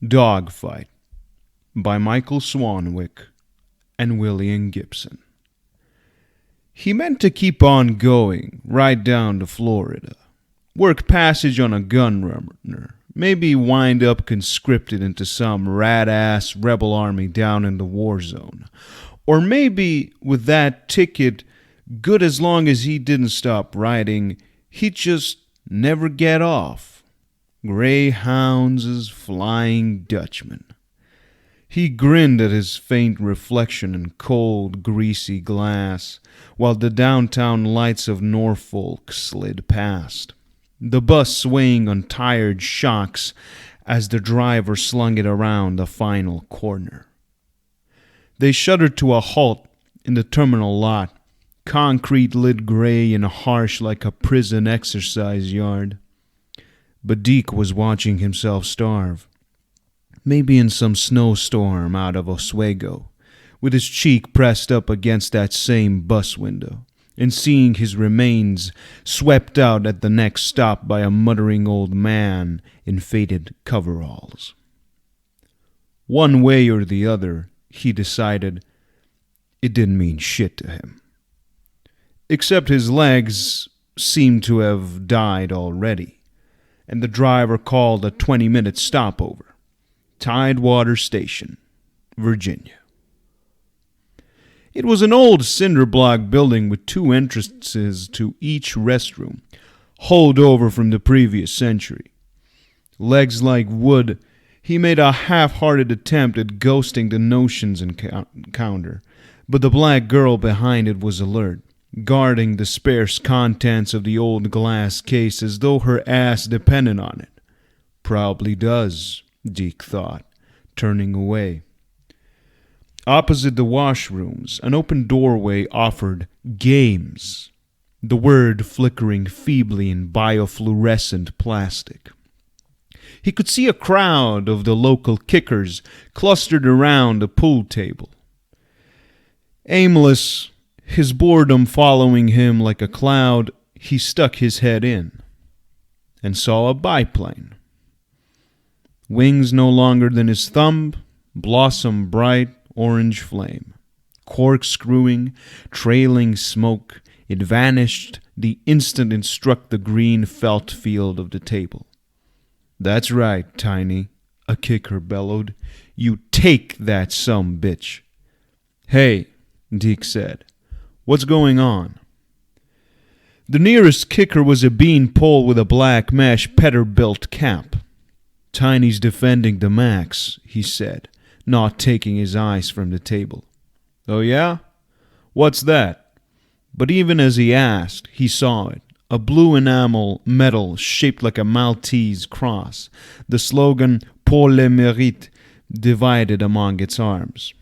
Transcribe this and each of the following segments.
Dogfight by Michael Swanwick and William Gibson. He meant to keep on going right down to Florida, work passage on a gun runner, maybe wind up conscripted into some rat-ass rebel army down in the war zone, or maybe with that ticket good as long as he didn't stop riding, he'd just never get off. Greyhounds as Flying Dutchman. He grinned at his faint reflection in cold, greasy glass, while the downtown lights of Norfolk slid past, the bus swaying on tired shocks as the driver slung it around the final corner. They shuddered to a halt in the terminal lot, concrete lit gray and harsh like a prison exercise yard. But Deke was watching himself starve, maybe in some snowstorm out of Oswego, with his cheek pressed up against that same bus window, and seeing his remains swept out at the next stop by a muttering old man in faded coveralls. One way or the other, he decided, it didn't mean shit to him. Except his legs seemed to have died already, and the driver called a 20-minute stopover. Tidewater Station, Virginia. It was an old cinder block building with two entrances to each restroom, holdover from the previous century. Legs like wood, he made a half-hearted attempt at ghosting the notions encounter, but the black girl behind it was alert, guarding the sparse contents of the old glass case as though her ass depended on it. Probably does, Deke thought, turning away. Opposite the washrooms, an open doorway offered games, the word flickering feebly in biofluorescent plastic. He could see a crowd of the local kickers clustered around a pool table. Aimless, his boredom following him like a cloud, he stuck his head in and saw a biplane. Wings no longer than his thumb, blossom bright orange flame. Corkscrewing, trailing smoke, it vanished the instant it struck the green felt field of the table. "That's right, Tiny," a kicker bellowed. "You take that sumbitch." "Hey," Deke said. "What's going on?" The nearest kicker was a beanpole with a black mesh Peterbilt cap. "Tiny's defending the Max," he said, not taking his eyes from the table. "Oh yeah? What's that?" But even as he asked, he saw it. A blue enamel medal shaped like a Maltese cross, the slogan "Pour le mérite" divided among its arms.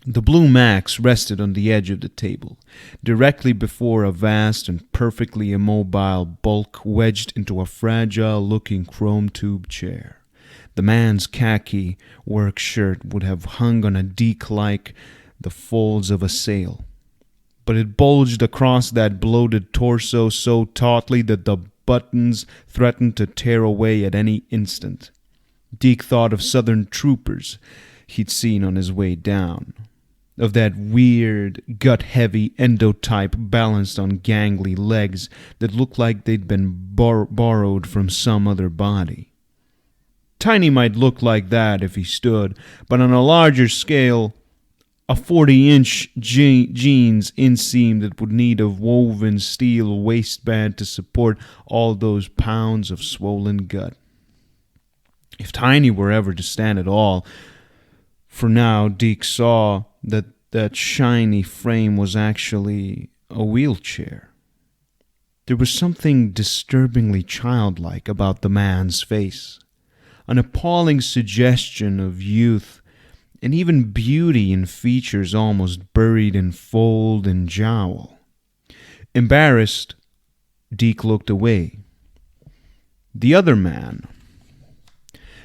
The blue Max rested on the edge of the table, directly before a vast and perfectly immobile bulk wedged into a fragile-looking chrome tube chair. The man's khaki work shirt would have hung on a Deke like the folds of a sail, but it bulged across that bloated torso so tautly that the buttons threatened to tear away at any instant. Deke thought of Southern troopers he'd seen on his way down, of that weird, gut-heavy endotype balanced on gangly legs that looked like they'd been borrowed from some other body. Tiny might look like that if he stood, but on a larger scale, a 40-inch jeans inseam that would need a woven steel waistband to support all those pounds of swollen gut. If Tiny were ever to stand at all, for now Deke saw that shiny frame was actually a wheelchair. There was something disturbingly childlike about the man's face, an appalling suggestion of youth and even beauty in features almost buried in fold and jowl. Embarrassed, Deke looked away. The other man,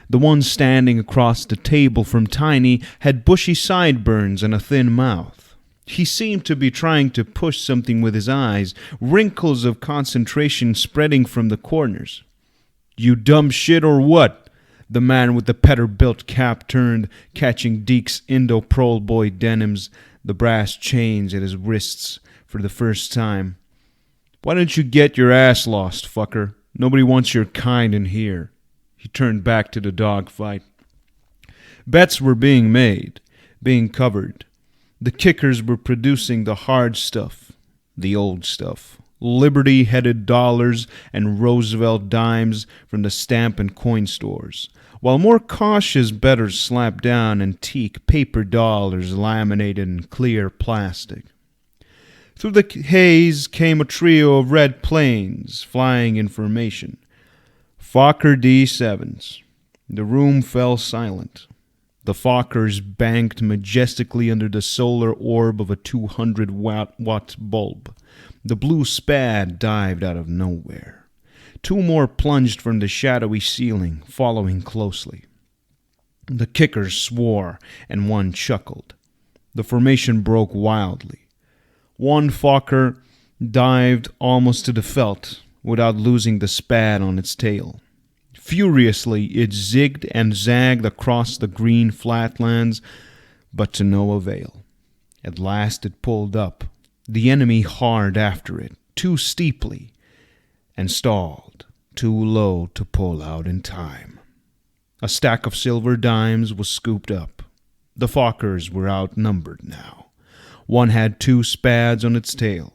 the one standing across the table from Tiny, had bushy sideburns and a thin mouth. He seemed to be trying to push something with his eyes, wrinkles of concentration spreading from the corners. "You dumb shit or what?" The man with the Peterbilt cap turned, catching Deke's Indo-Prole boy denims, the brass chains at his wrists for the first time. "Why don't you get your ass lost, fucker? Nobody wants your kind in here." He turned back to the dogfight. Bets were being made, being covered. The kickers were producing the hard stuff, the old stuff. Liberty-headed dollars and Roosevelt dimes from the stamp and coin stores, while more cautious bettors slapped down antique paper dollars laminated in clear plastic. Through the haze came a trio of red planes, flying information. Fokker D7s. The room fell silent. The Fokkers banked majestically under the solar orb of a 200-watt bulb. The blue Spad dived out of nowhere. Two more plunged from the shadowy ceiling, following closely. The kickers swore, and one chuckled. The formation broke wildly. One Fokker dived almost to the felt without losing the Spad on its tail. Furiously, it zigged and zagged across the green flatlands, but to no avail. At last it pulled up, the enemy hard after it, too steeply, and stalled, too low to pull out in time. A stack of silver dimes was scooped up. The Fokkers were outnumbered now. One had two Spads on its tail.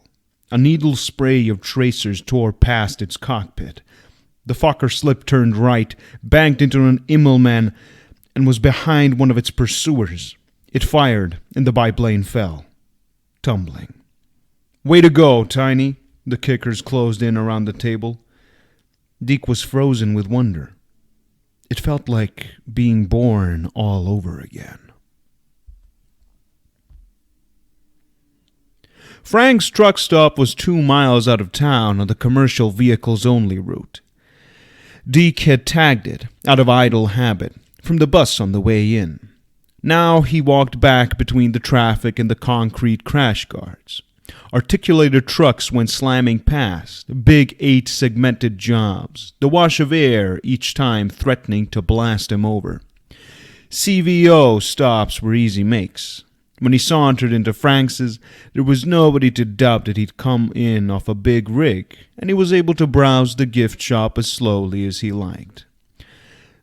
A needle spray of tracers tore past its cockpit. The Fokker slip turned right, banked into an Immelmann, and was behind one of its pursuers. It fired, and the biplane fell, tumbling. "Way to go, Tiny!" The kickers closed in around the table. Deke was frozen with wonder. It felt like being born all over again. Frank's truck stop was 2 miles out of town on the commercial vehicles-only route. Deke had tagged it, out of idle habit, from the bus on the way in. Now he walked back between the traffic and the concrete crash guards. Articulated trucks went slamming past, big 8-segmented jobs, the wash of air each time threatening to blast him over. CVO stops were easy makes. When he sauntered into Franks's, there was nobody to doubt that he'd come in off a big rig, and he was able to browse the gift shop as slowly as he liked.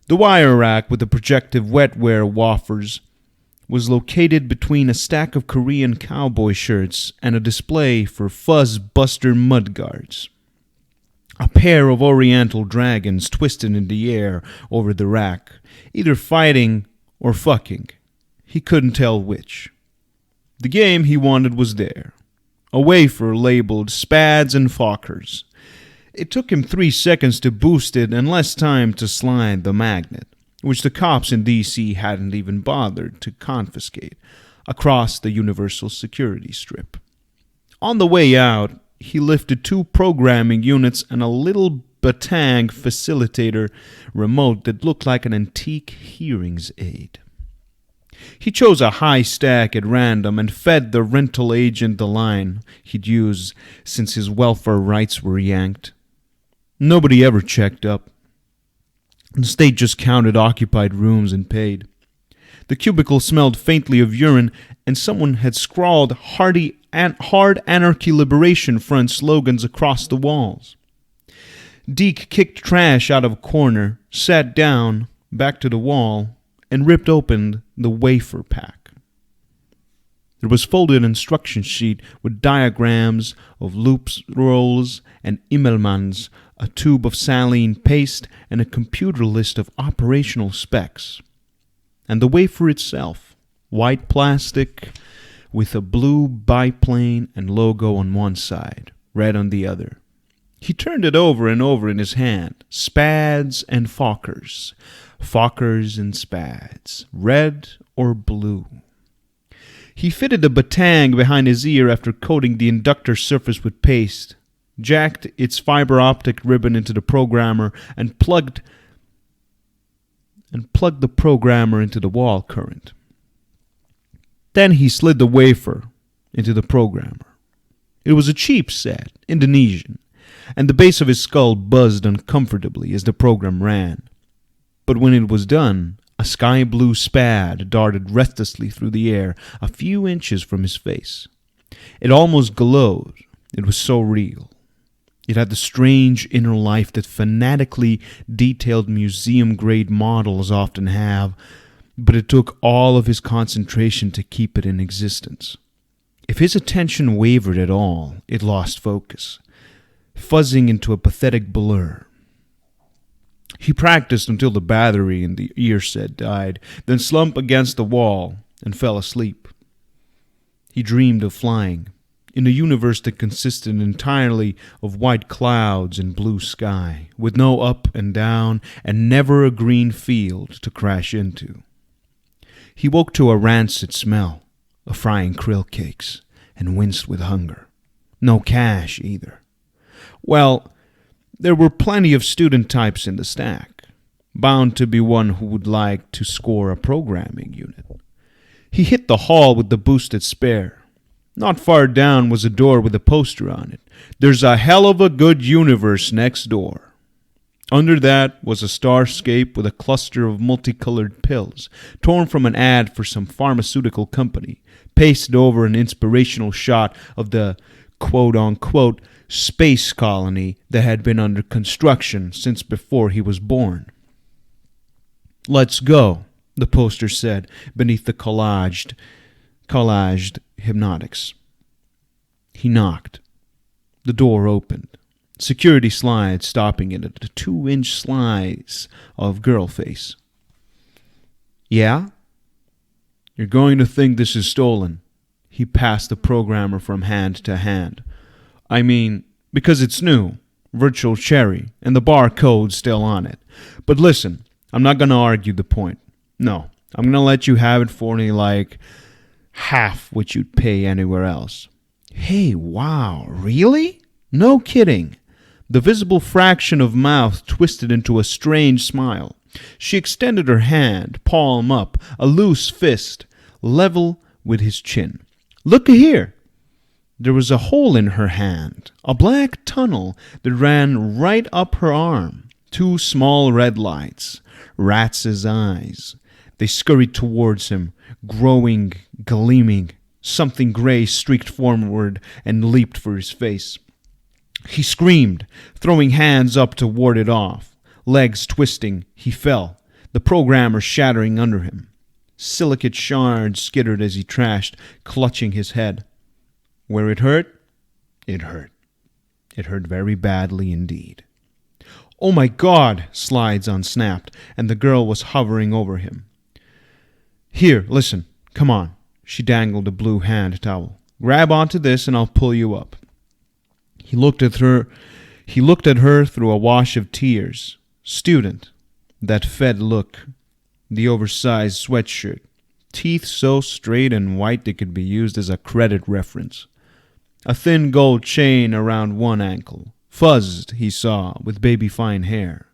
The wire rack with the projective wetware wafers was located between a stack of Korean cowboy shirts and a display for Fuzz Buster mudguards. A pair of oriental dragons twisted in the air over the rack, either fighting or fucking. He couldn't tell which. The game he wanted was there. A wafer labeled Spads and Fokkers. It took him 3 seconds to boost it and less time to slide the magnet, which the cops in D.C. hadn't even bothered to confiscate, across the Universal Security Strip. On the way out, he lifted 2 programming units and a little Batang facilitator remote that looked like an antique hearings aid. He chose a high stack at random and fed the rental agent the line he'd use since his welfare rights were yanked. Nobody ever checked up. The state just counted occupied rooms and paid. The cubicle smelled faintly of urine, and someone had scrawled hard anarchy liberation front slogans across the walls. Deke kicked trash out of a corner, sat down, back to the wall, and ripped open the wafer pack. There was folded instruction sheet with diagrams of loops, rolls, and Immelmanns, a tube of saline paste, and a computer list of operational specs. And the wafer itself, white plastic with a blue biplane and logo on one side, red on the other. He turned it over and over in his hand. Spads and Fokkers. Fokkers and Spads. Red or blue. He fitted the batang behind his ear after coating the inductor surface with paste, jacked its fiber optic ribbon into the programmer, and plugged the programmer into the wall current. Then he slid the wafer into the programmer. It was a cheap set, Indonesian, and the base of his skull buzzed uncomfortably as the program ran. But when it was done, a sky-blue spad darted restlessly through the air a few inches from his face. It almost glowed. It was so real. It had the strange inner life that fanatically detailed museum-grade models often have, but it took all of his concentration to keep it in existence. If his attention wavered at all, it lost focus, fuzzing into a pathetic blur. He practiced until the battery in the ear set died, then slumped against the wall and fell asleep. He dreamed of flying, in a universe that consisted entirely of white clouds and blue sky, with no up and down, and never a green field to crash into. He woke to a rancid smell of frying krill cakes, and winced with hunger. No cash, either. Well, there were plenty of student types in the stack, bound to be one who would like to score a programming unit. He hit the hall with the boosted spare. Not far down was a door with a poster on it. "There's a hell of a good universe next door." Under that was a starscape with a cluster of multicolored pills, torn from an ad for some pharmaceutical company, pasted over an inspirational shot of the quote-unquote space colony that had been under construction since before he was born. "Let's go," the poster said beneath the collaged hypnotics. He knocked. The door opened. Security slid, stopping it at a 2-inch slice of girl face. "Yeah? You're going to think this is stolen." He passed the programmer from hand to hand. "I mean, because it's new, virtual cherry, and the barcode's still on it. But listen, I'm not going to argue the point. No, I'm going to let you have it for only like half what you'd pay anywhere else." "Hey, wow, really? No kidding." The visible fraction of mouth twisted into a strange smile. She extended her hand, palm up, a loose fist, level with his chin. "Look here." There was a hole in her hand, a black tunnel that ran right up her arm. 2 small red lights, rats' eyes. They scurried towards him, growing, gleaming. Something gray streaked forward and leaped for his face. He screamed, throwing hands up to ward it off. Legs twisting, he fell, the programmer shattering under him. Silicate shards skittered as he trashed, clutching his head. Where it hurt? It hurt. It hurt very badly indeed. "Oh my God!" Slides unsnapped, and the girl was hovering over him. "Here, listen, come on." She dangled a blue hand towel. "Grab onto this and I'll pull you up." He looked at her through a wash of tears. Student. That fed look. The oversized sweatshirt. Teeth so straight and white they could be used as a credit reference. A thin gold chain around one ankle. Fuzzed, he saw, with baby-fine hair.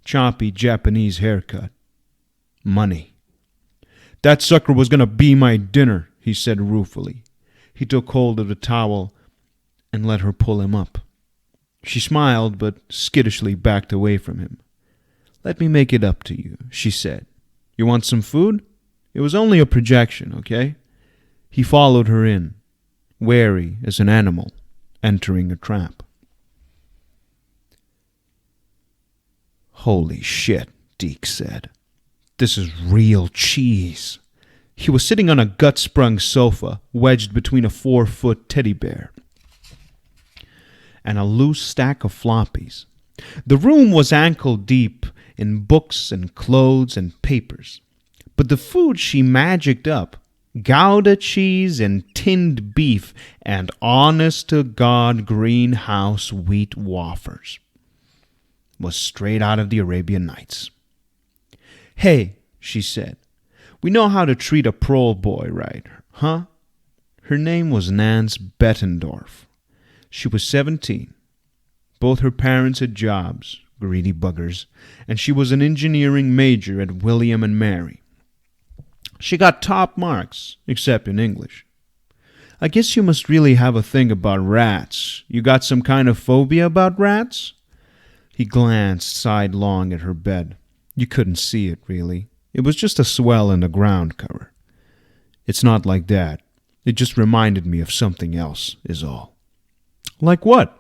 Choppy Japanese haircut. Money. "That sucker was going to be my dinner," he said ruefully. He took hold of the towel and let her pull him up. She smiled, but skittishly backed away from him. "Let me make it up to you," she said. "You want some food? It was only a projection, okay?" He followed her in, wary as an animal entering a trap. "Holy shit," Deke said. "This is real cheese." He was sitting on a gut-sprung sofa, wedged between a 4-foot teddy bear and a loose stack of floppies. The room was ankle-deep in books and clothes and papers. But the food she magicked up, Gouda cheese and tinned beef and honest-to-God greenhouse wheat wafers, was straight out of the Arabian Nights. "Hey," she said, "we know how to treat a prole boy, right? Huh?" Her name was Nance Bettendorf. She was 17. Both her parents had jobs, greedy buggers, and she was an engineering major at William and Mary. She got top marks, except in English. "I guess you must really have a thing about rats. You got some kind of phobia about rats?" He glanced sidelong at her bed. You couldn't see it, really. It was just a swell in the ground cover. It's not like that. It just reminded me of something else, is all. Like what?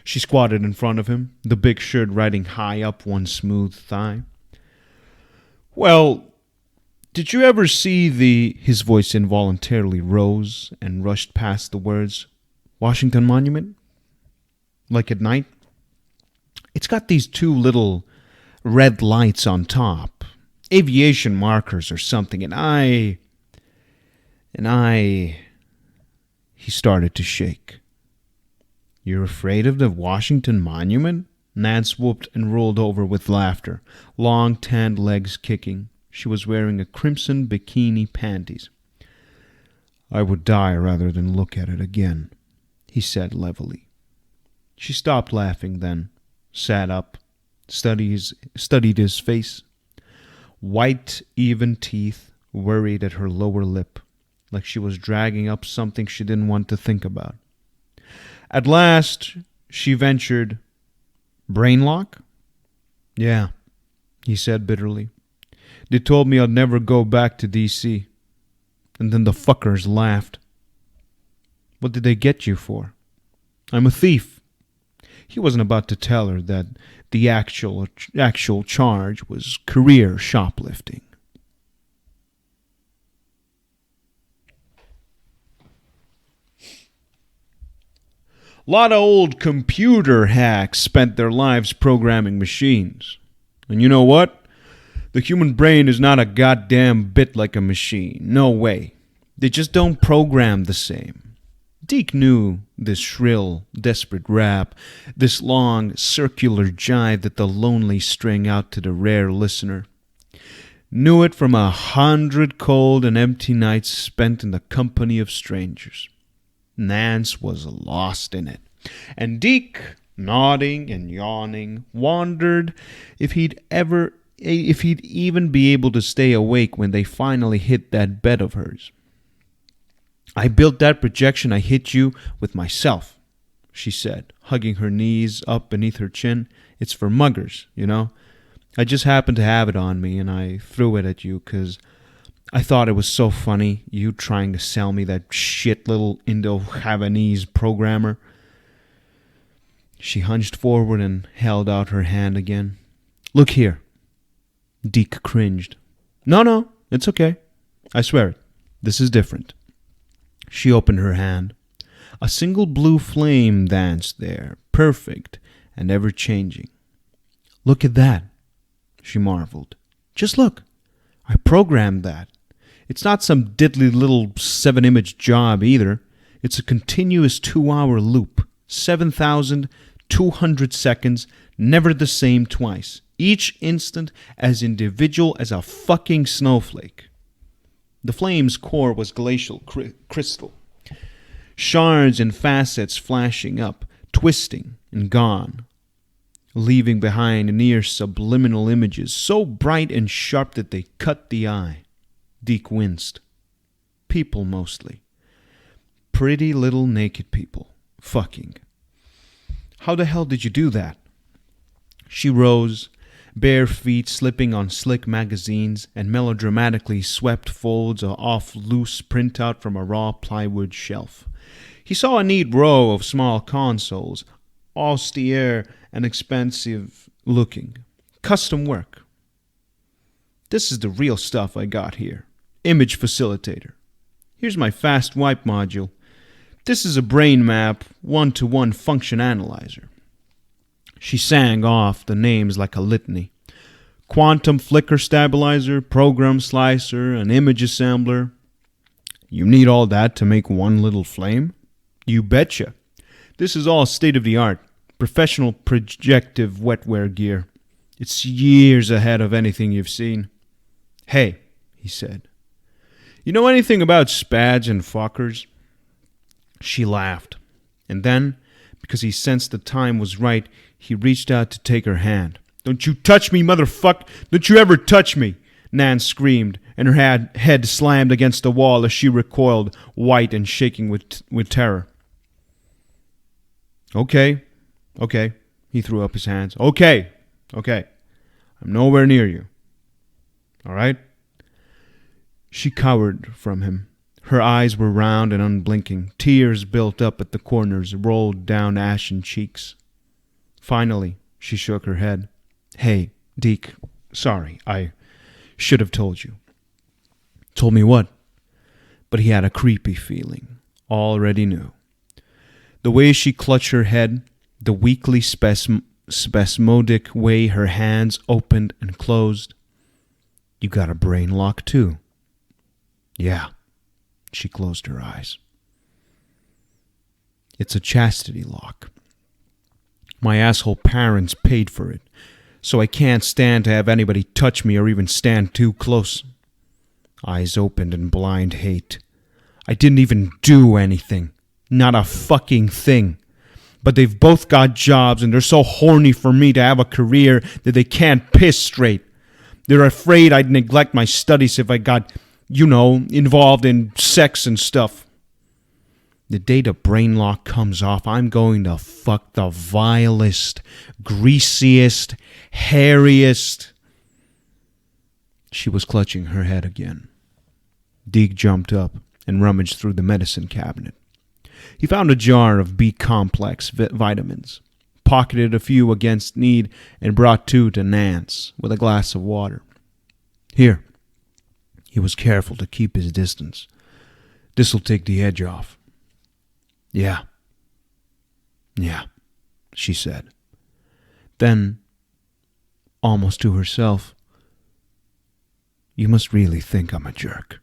She squatted in front of him, the big shirt riding high up one smooth thigh. Well, did you ever see his voice involuntarily rose and rushed past the words, Washington Monument? Like at night? It's got these two little red lights on top. Aviation markers or something, and I... He started to shake. You're afraid of the Washington Monument? Nance whooped and rolled over with laughter, long tanned legs kicking. She was wearing a crimson bikini panties. I would die rather than look at it again, he said levelly. She stopped laughing then, sat up, studied his face. White, even teeth worried at her lower lip, like she was dragging up something she didn't want to think about. At last, she ventured, Brain lock? Yeah, he said bitterly. They told me I'd never go back to D.C. And then the fuckers laughed. What did they get you for? I'm a thief. He wasn't about to tell her that the actual charge was career shoplifting. A lot of old computer hacks spent their lives programming machines. And you know what? The human brain is not a goddamn bit like a machine. No way. They just don't program the same. Deke knew this shrill, desperate rap, this long, circular jive that the lonely string out to the rare listener. Knew it from 100 cold and empty nights spent in the company of strangers. Nance was lost in it. And Deke, nodding and yawning, wondered if he'd even be able to stay awake when they finally hit that bed of hers. I built that projection I hit you with myself, she said, hugging her knees up beneath her chin. It's for muggers, you know. I just happened to have it on me, and I threw it at you because I thought it was so funny, you trying to sell me that shit little Indo-Havanese programmer. She hunched forward and held out her hand again. Look here. Deke cringed. No, it's okay. I swear it. This is different. She opened her hand. A single blue flame danced there, perfect and ever-changing. Look at that, she marveled. Just look. I programmed that. It's not some diddly little 7-image job either. It's a continuous 2-hour loop, 7,200 seconds, never the same twice. Each instant as individual as a fucking snowflake. The flame's core was glacial crystal. Shards and facets flashing up, twisting and gone, leaving behind near subliminal images so bright and sharp that they cut the eye. Deke winced. People mostly. Pretty little naked people. Fucking. How the hell did you do that? She rose, bare feet slipping on slick magazines, and melodramatically swept folds off loose printout from a raw plywood shelf. He saw a neat row of small consoles, austere and expensive looking. Custom work. This is the real stuff I got here. Image facilitator. Here's my fast wipe module. This is a brain map, one-to-one function analyzer. She sang off the names like a litany. Quantum flicker stabilizer, program slicer, an image assembler. You need all that to make one little flame? You betcha. This is all state-of-the-art, professional projective wetware gear. It's years ahead of anything you've seen. Hey, he said. You know anything about spads and fuckers? She laughed. And then, because he sensed the time was right, he reached out to take her hand. Don't you touch me, motherfucker! Don't you ever touch me! Nance screamed, and her head slammed against the wall as she recoiled, white and shaking with terror. Okay, he threw up his hands. Okay, I'm nowhere near you. All right? She cowered from him. Her eyes were round and unblinking. Tears built up at the corners, rolled down ashen cheeks. Finally, she shook her head. Hey, Deke, sorry, I should have told you. Told me what? But he had a creepy feeling. Already knew. The way she clutched her head, the weakly spasmodic way her hands opened and closed. You got a brain lock too. Yeah. She closed her eyes. It's a chastity lock. My asshole parents paid for it, so I can't stand to have anybody touch me or even stand too close. Eyes opened in blind hate. I didn't even do anything. Not a fucking thing. But they've both got jobs and they're so horny for me to have a career that they can't piss straight. They're afraid I'd neglect my studies if I got, involved in sex and stuff. The day the brain lock comes off, I'm going to fuck the vilest, greasiest, hairiest. She was clutching her head again. Deke jumped up and rummaged through the medicine cabinet. He found a jar of B-complex vitamins, pocketed a few against need, and brought 2 to Nance with a glass of water. Here. He was careful to keep his distance. This'll take the edge off. Yeah, she said. Then, almost to herself, you must really think I'm a jerk.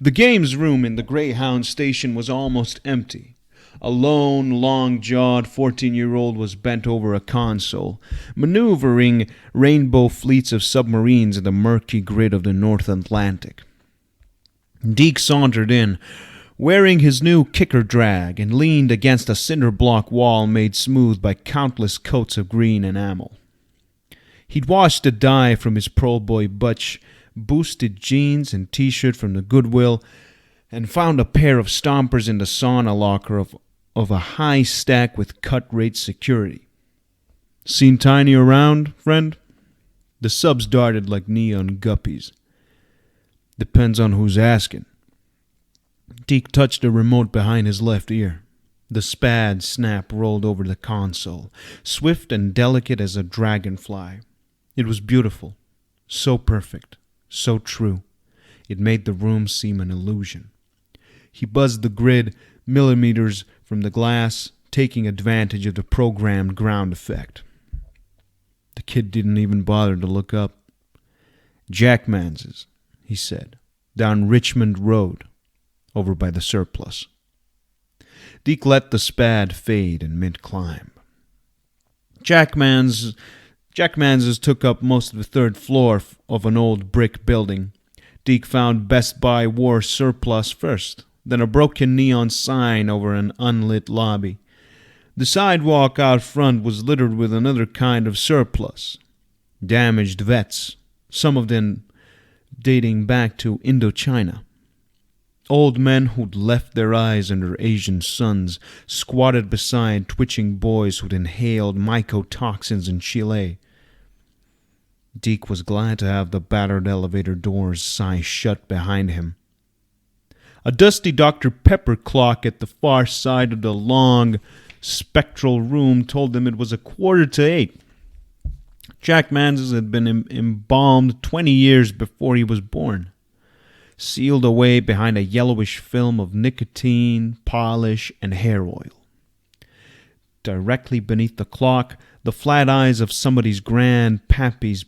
The games room in the Greyhound station was almost empty. A lone, long-jawed 14-year-old was bent over a console, maneuvering rainbow fleets of submarines in the murky grid of the North Atlantic. Deke sauntered in, wearing his new kicker drag, and leaned against a cinder block wall made smooth by countless coats of green enamel. He'd washed the dye from his Pro Boy Butch, boosted jeans and t-shirt from the Goodwill, and found a pair of stompers in the sauna locker of a high stack with cut-rate security. Seen Tiny around, friend? The subs darted like neon guppies. Depends on who's asking. Deke touched the remote behind his left ear. The spad snap rolled over the console, swift and delicate as a dragonfly. It was beautiful, so perfect, so true. It made the room seem an illusion. He buzzed the grid millimeters from the glass, taking advantage of the programmed ground effect. The kid didn't even bother to look up. Jackman's, he said, down Richmond Road, over by the surplus. Deke let the spad fade in mid-climb. Jackman's took up most of the third floor of an old brick building. Deke found Best Buy War Surplus first, then a broken neon sign over an unlit lobby. The sidewalk out front was littered with another kind of surplus. Damaged vets, some of them dating back to Indochina. Old men who'd left their eyes under Asian suns squatted beside twitching boys who'd inhaled mycotoxins in Chile. Deke was glad to have the battered elevator doors sigh shut behind him. A dusty Dr. Pepper clock at the far side of the long, spectral room told him it was 7:45. Jack Manz's had been embalmed 20 years before he was born, sealed away behind a yellowish film of nicotine, polish, and hair oil. Directly beneath the clock, the flat eyes of somebody's grandpappy's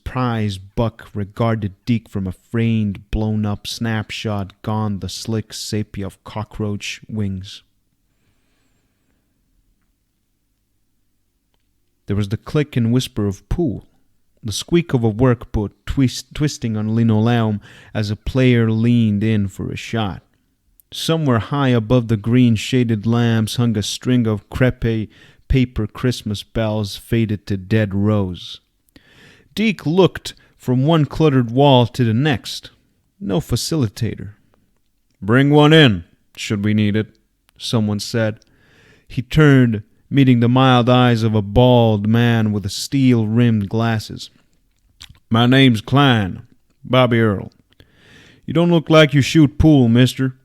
prize buck regarded Deke from a framed, blown-up snapshot gone the slick sepia of cockroach wings. There was the click and whisper of pool, the squeak of a work boot twisting on linoleum as a player leaned in for a shot. Somewhere high above the green-shaded lamps hung a string of crepe paper Christmas bells faded to dead rose. Deke looked from one cluttered wall to the next. No facilitator. "Bring one in, should we need it," someone said. He turned meeting the mild eyes of a bald man with steel-rimmed glasses. "My name's Klein, Bobby Earl. You don't look like you shoot pool, mister."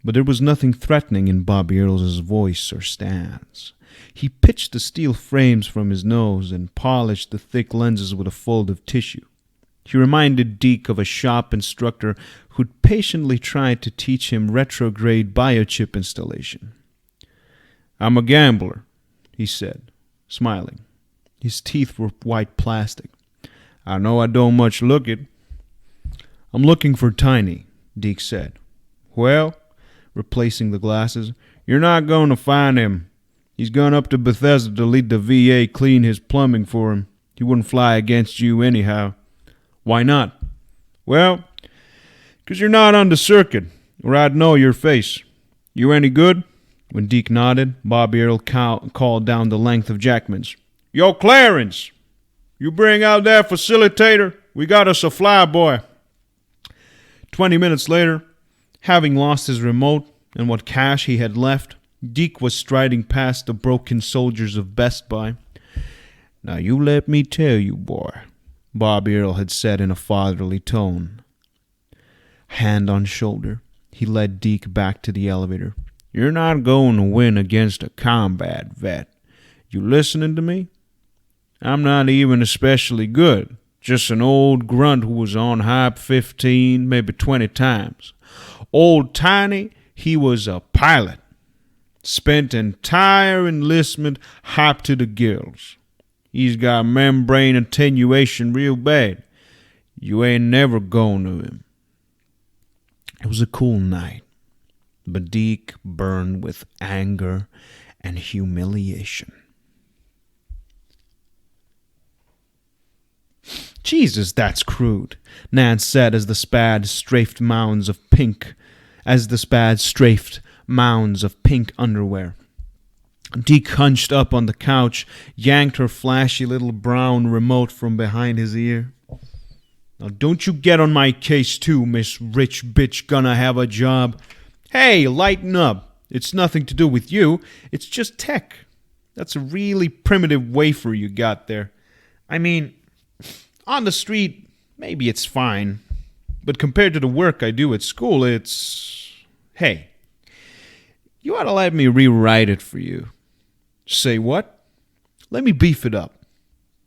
But there was nothing threatening in Bobby Earl's voice or stance. He pitched the steel frames from his nose and polished the thick lenses with a fold of tissue. He reminded Deke of a shop instructor who'd patiently tried to teach him retrograde biochip installation. "I'm a gambler," he said, smiling. His teeth were white plastic. "I know I don't much look it." "I'm looking for Tiny," Deke said. "Well," replacing the glasses, "you're not going to find him. He's gone up to Bethesda to lead the VA clean his plumbing for him. He wouldn't fly against you anyhow." "Why not?" "Well, 'cause you're not on the circuit, or I'd know your face. You any good?" When Deke nodded, Bobby Earl called down the length of Jackman's. "Yo, Clarence! You bring out that facilitator? We got us a flyboy." 20 minutes later, having lost his remote and what cash he had left, Deke was striding past the broken soldiers of Best Buy. "Now you let me tell you, boy," Bobby Earl had said in a fatherly tone. Hand on shoulder, he led Deke back to the elevator. "You're not going to win against a combat vet. You listening to me? I'm not even especially good. Just an old grunt who was on hype 15, maybe 20 times. Old Tiny, he was a pilot. Spent entire enlistment hyped to the gills. He's got membrane attenuation real bad. You ain't never going to him." It was a cool night, but Deke burned with anger and humiliation. "Jesus, that's crude," Nance said as the Spad strafed mounds of pink underwear. Deke hunched up on the couch, yanked her flashy little brown remote from behind his ear. "Now don't you get on my case too, Miss Rich Bitch Gonna Have a Job. Hey, lighten up. It's nothing to do with you. It's just tech. That's a really primitive wafer you got there. I mean, on the street, maybe it's fine. But compared to the work I do at school, it's... Hey, you ought to let me rewrite it for you." "Say what?" "Let me beef it up.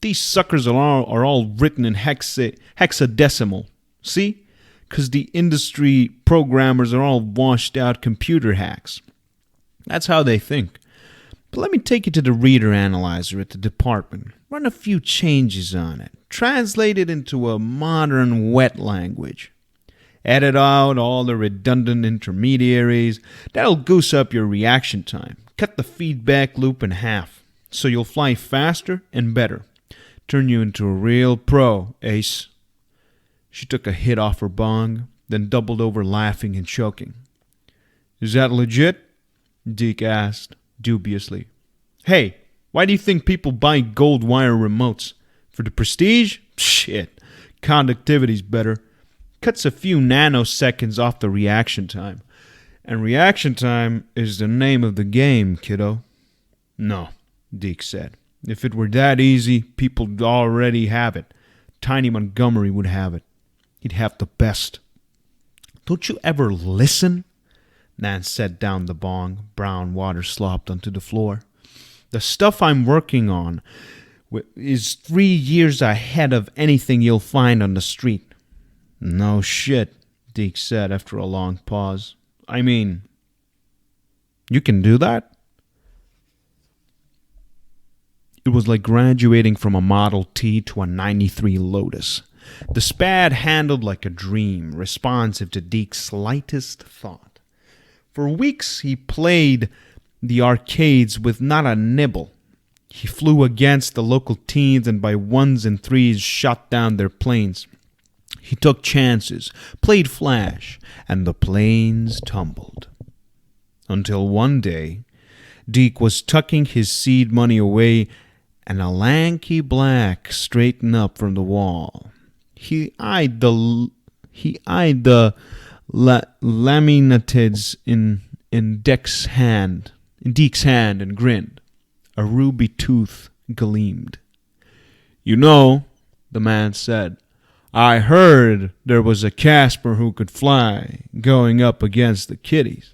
These suckers are all written in hexadecimal. See? 'Cause the industry programmers are all washed out computer hacks. That's how they think. But let me take you to the reader analyzer at the department. Run a few changes on it. Translate it into a modern wet language. Edit out all the redundant intermediaries. That'll goose up your reaction time. Cut the feedback loop in half, so you'll fly faster and better. Turn you into a real pro, Ace." She took a hit off her bong, then doubled over laughing and choking. "Is that legit?" Deke asked, dubiously. "Hey, why do you think people buy gold wire remotes? For the prestige? Shit, conductivity's better. Cuts a few nanoseconds off the reaction time. And reaction time is the name of the game, kiddo." "No," Deke said. "If it were that easy, people'd already have it. Tiny Montgomery would have it. He'd have the best." "Don't you ever listen?" Nance set down the bong. Brown water slopped onto the floor. "The stuff I'm working on is 3 years ahead of anything you'll find on the street." "No shit," Deke said after a long pause. "I mean, you can do that?" It was like graduating from a Model T to a 93 Lotus. The Spad handled like a dream, responsive to Deke's slightest thought. For weeks he played the arcades with not a nibble. He flew against the local teens and by ones and threes shot down their planes. He took chances, played Flash, and the planes tumbled. Until one day, Deke was tucking his seed money away and a lanky black straightened up from the wall. He eyed the laminatids in Deke's hand and grinned. A ruby tooth gleamed. "You know," the man said, "I heard there was a Casper who could fly going up against the kiddies."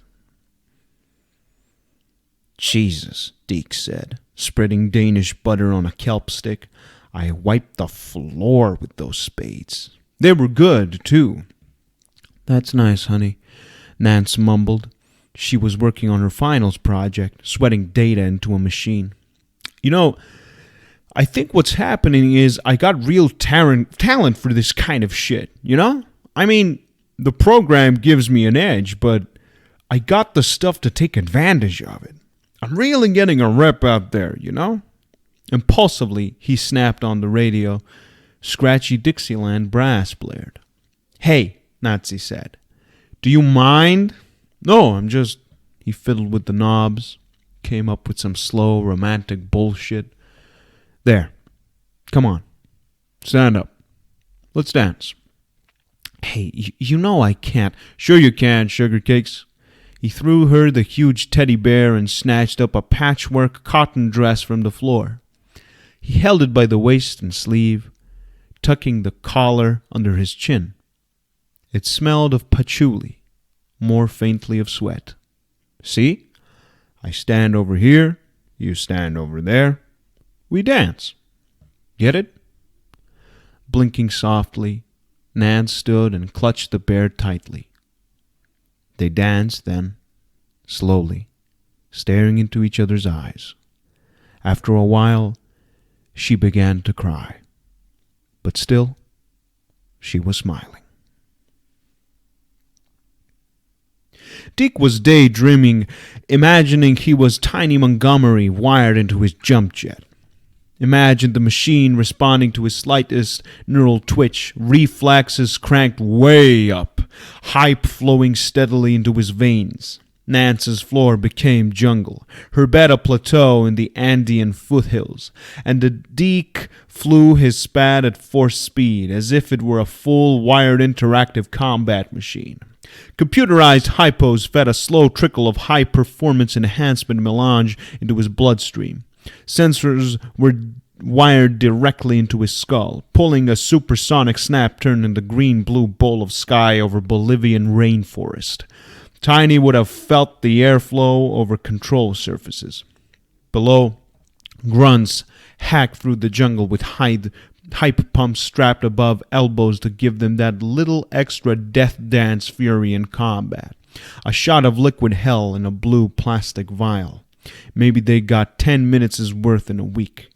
"Jesus," Deke said, spreading Danish butter on a kelp stick. "I wiped the floor with those spades. They were good, too." "That's nice, honey," Nance mumbled. She was working on her finals project, sweating data into a machine. "You know, I think what's happening is I got real talent for this kind of shit, you know? I mean, the program gives me an edge, but I got the stuff to take advantage of it. I'm really getting a rep out there, you know?" Impulsively, he snapped on the radio. Scratchy Dixieland brass blared. "Hey," Nazi said, "do you mind?" "No, I'm just..." He fiddled with the knobs, came up with some slow, romantic bullshit. "There. Come on. Stand up. Let's dance." "Hey, you know I can't." "Sure you can, sugar cakes." He threw her the huge teddy bear and snatched up a patchwork cotton dress from the floor. He held it by the waist and sleeve, tucking the collar under his chin. It smelled of patchouli, more faintly of sweat. "See? I stand over here, you stand over there. We dance. Get it?" Blinking softly, Nance stood and clutched the bear tightly. They danced then, slowly, staring into each other's eyes. After a while, she began to cry. But still, she was smiling. Deke was daydreaming, imagining he was Tiny Montgomery wired into his jump jet. Imagined the machine responding to his slightest neural twitch, reflexes cranked way up, hype flowing steadily into his veins. Nance's floor became jungle, her bed a plateau in the Andean foothills, and the Deke flew his Spad at force speed as if it were a full-wired interactive combat machine. Computerized hypos fed a slow trickle of high-performance enhancement melange into his bloodstream. Sensors were wired directly into his skull, pulling a supersonic snap turn in the green-blue bowl of sky over Bolivian rainforest. Tiny would have felt the airflow over control surfaces. Below, grunts hacked through the jungle with hype pumps strapped above elbows to give them that little extra death dance fury in combat. A shot of liquid hell in a blue plastic vial. Maybe they got 10 minutes' worth in a week.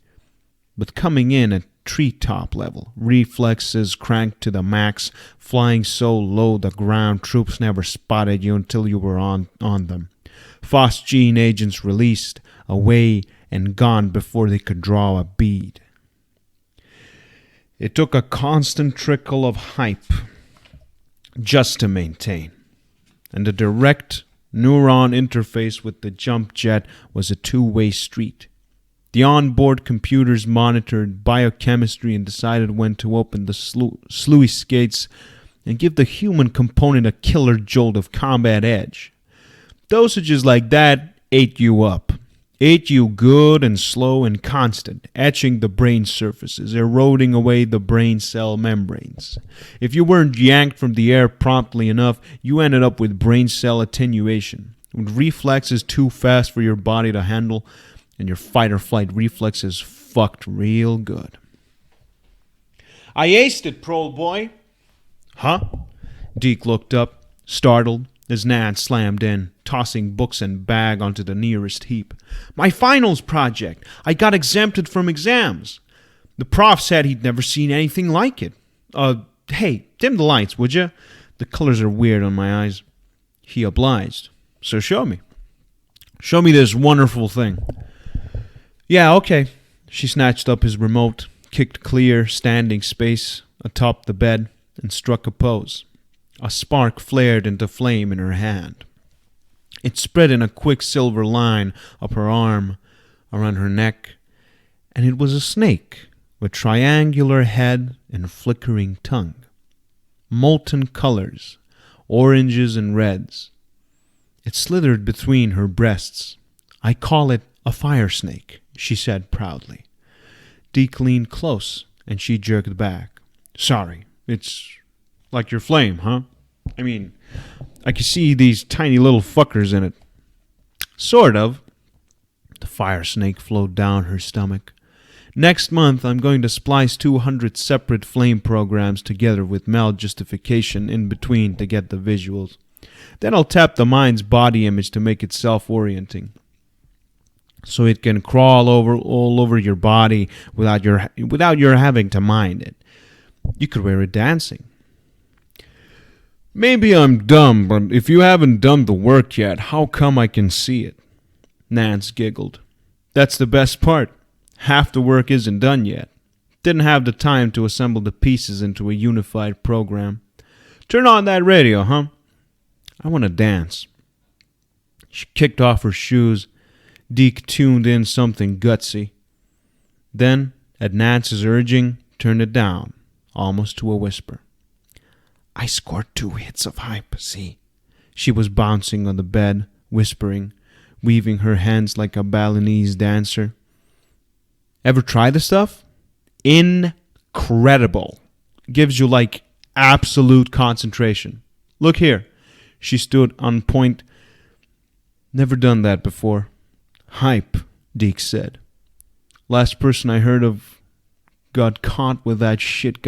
But coming in at treetop level, reflexes cranked to the max, flying so low the ground troops never spotted you until you were on them. Phosgene agents released, away and gone before they could draw a bead. It took a constant trickle of hype just to maintain, and the direct neuron interface with the jump jet was a two-way street. The onboard computers monitored biochemistry and decided when to open the sluice gates and give the human component a killer jolt of combat edge. Dosages like that ate you up. Ate you good and slow and constant, etching the brain surfaces, eroding away the brain cell membranes. If you weren't yanked from the air promptly enough, you ended up with brain cell attenuation, with reflexes too fast for your body to handle, and your fight-or-flight reflexes fucked real good. "I aced it, prole boy." "Huh?" Deke looked up, startled, as Nance slammed in, tossing books and bag onto the nearest heap. "My finals project. I got exempted from exams. The prof said he'd never seen anything like it. Hey, dim the lights, would you? The colors are weird on my eyes." He obliged. "So show me. Show me this wonderful thing." "Yeah, okay." She snatched up his remote, kicked clear standing space atop the bed, and struck a pose. A spark flared into flame in her hand. It spread in a quicksilver line up her arm, around her neck, and it was a snake with triangular head and flickering tongue. Molten colors, oranges and reds. It slithered between her breasts. "I call it a fire snake," she said proudly. Deke leaned close, and she jerked back. Sorry, it's like your flame, huh? I mean, I can see these tiny little fuckers in it. Sort of. The fire snake flowed down her stomach. Next month, I'm going to splice 200 separate flame programs together with mal-justification in between to get the visuals. Then I'll tap the mind's body image to make it self-orienting, so it can crawl all over your body without your having to mind it. You could wear it dancing. Maybe I'm dumb, but if you haven't done the work yet, how come I can see it? Nance giggled. That's the best part. Half the work isn't done yet. Didn't have the time to assemble the pieces into a unified program. Turn on that radio, huh? I want to dance. She kicked off her shoes. Deke tuned in something gutsy. Then, at Nance's urging, turned it down, almost to a whisper. I scored 2 hits of hype, see? She was bouncing on the bed, whispering, weaving her hands like a Balinese dancer. Ever try the stuff? Incredible. Gives you like absolute concentration. Look here. She stood on point. Never done that before. Hype, Deke said. Last person I heard of got caught with that shit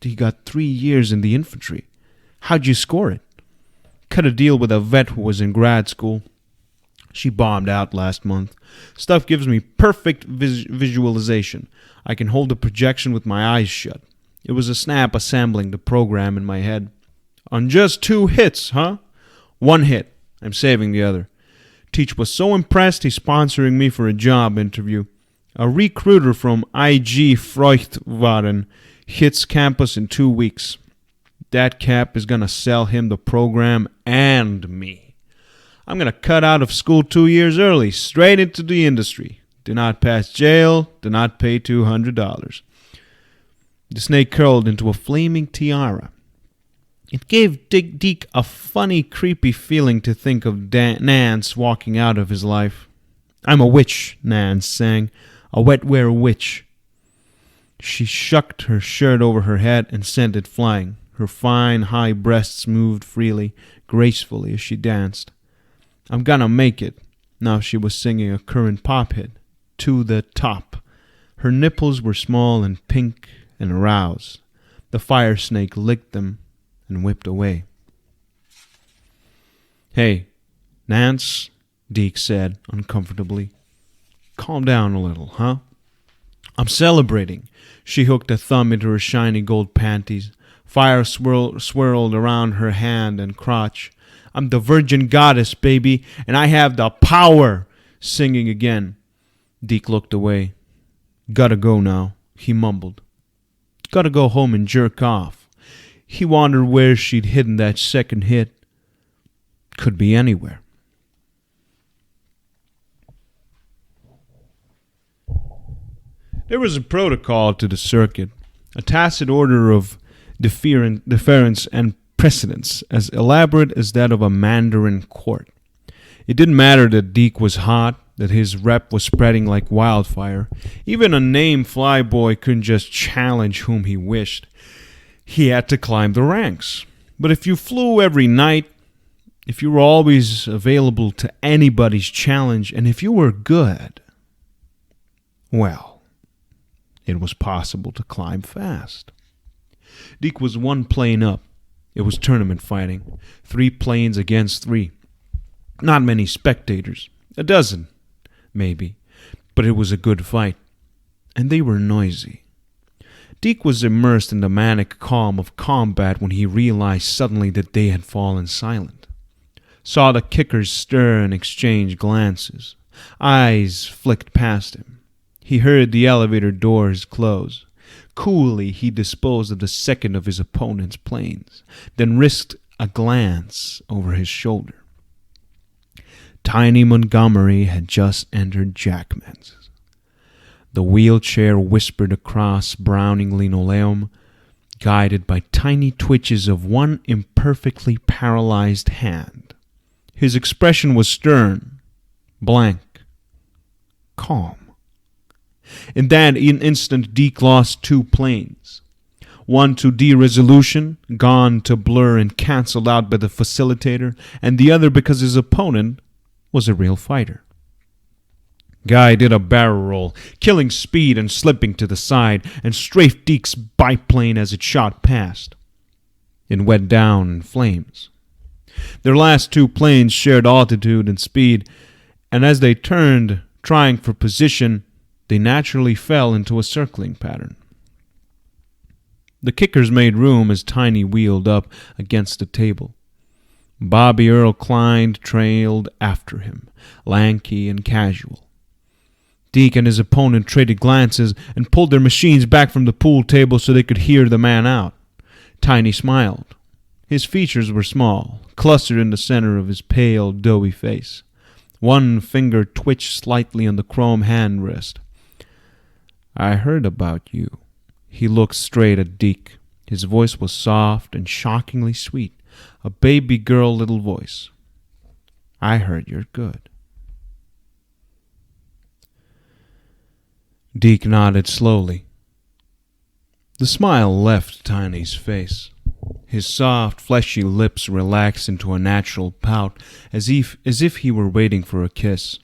he got 3 years in the infantry. How'd you score it? Cut a deal with a vet who was in grad school. She bombed out last month. Stuff gives me perfect visualization. I can hold the projection with my eyes shut. It was a snap assembling the program in my head. On just 2 hits, huh? 1 hit. I'm saving the other. Teach was so impressed he's sponsoring me for a job interview. A recruiter from IG Feuchtwagen hits campus in 2 weeks. That cap is going to sell him the program and me. I'm going to cut out of school 2 years early, straight into the industry. Do not pass jail, do not pay $200. The snake curled into a flaming tiara. It gave Deke a funny, creepy feeling to think of Nance walking out of his life. I'm a witch, Nance sang, a wetware witch. She shucked her shirt over her head and sent it flying. Her fine, high breasts moved freely, gracefully as she danced. I'm gonna make it. Now she was singing a current pop hit. To the top. Her nipples were small and pink and aroused. The fire snake licked them and whipped away. Hey, Nance, Deke said uncomfortably. Calm down a little, huh? I'm celebrating. She hooked a thumb into her shiny gold panties. Fire swirled around her hand and crotch. I'm the virgin goddess, baby, and I have the power. Singing again. Deke looked away. Gotta go now, he mumbled. Gotta go home and jerk off. He wondered where she'd hidden that second hit. Could be anywhere. There was a protocol to the circuit, a tacit order of deference and precedence as elaborate as that of a Mandarin court. It didn't matter that Deke was hot, that his rep was spreading like wildfire. Even a named flyboy couldn't just challenge whom he wished. He had to climb the ranks. But if you flew every night, if you were always available to anybody's challenge, and if you were good, well, it was possible to climb fast. Deke was 1 plane up. It was tournament fighting. 3 planes against 3. Not many spectators. 12, maybe. But it was a good fight. And they were noisy. Deke was immersed in the manic calm of combat when he realized suddenly that they had fallen silent. Saw the kickers stir and exchange glances. Eyes flicked past him. He heard the elevator doors close. Coolly, he disposed of the second of his opponent's planes, then risked a glance over his shoulder. Tiny Montgomery had just entered Jackman's. The wheelchair whispered across browning linoleum, guided by tiny twitches of one imperfectly paralyzed hand. His expression was stern, blank. calm. In that instant, Deke lost 2 planes. One to de-resolution, gone to blur and cancelled out by the facilitator, and the other because his opponent was a real fighter. Guy did a barrel roll, killing speed and slipping to the side, and strafed Deke's biplane as it shot past. It went down in flames. Their last 2 planes shared altitude and speed, and as they turned, trying for position, they naturally fell into a circling pattern. The kickers made room as Tiny wheeled up against the table. Bobby Earl Klein trailed after him, lanky and casual. Deke and his opponent traded glances and pulled their machines back from the pool table so they could hear the man out. Tiny smiled. His features were small, clustered in the center of his pale, doughy face. One finger twitched slightly on the chrome hand wrist. "I heard about you." He looked straight at Deke. His voice was soft and shockingly sweet, a baby girl little voice. "I heard you're good." Deke nodded slowly. The smile left Tiny's face. His soft, fleshy lips relaxed into a natural pout, as if he were waiting for a kiss.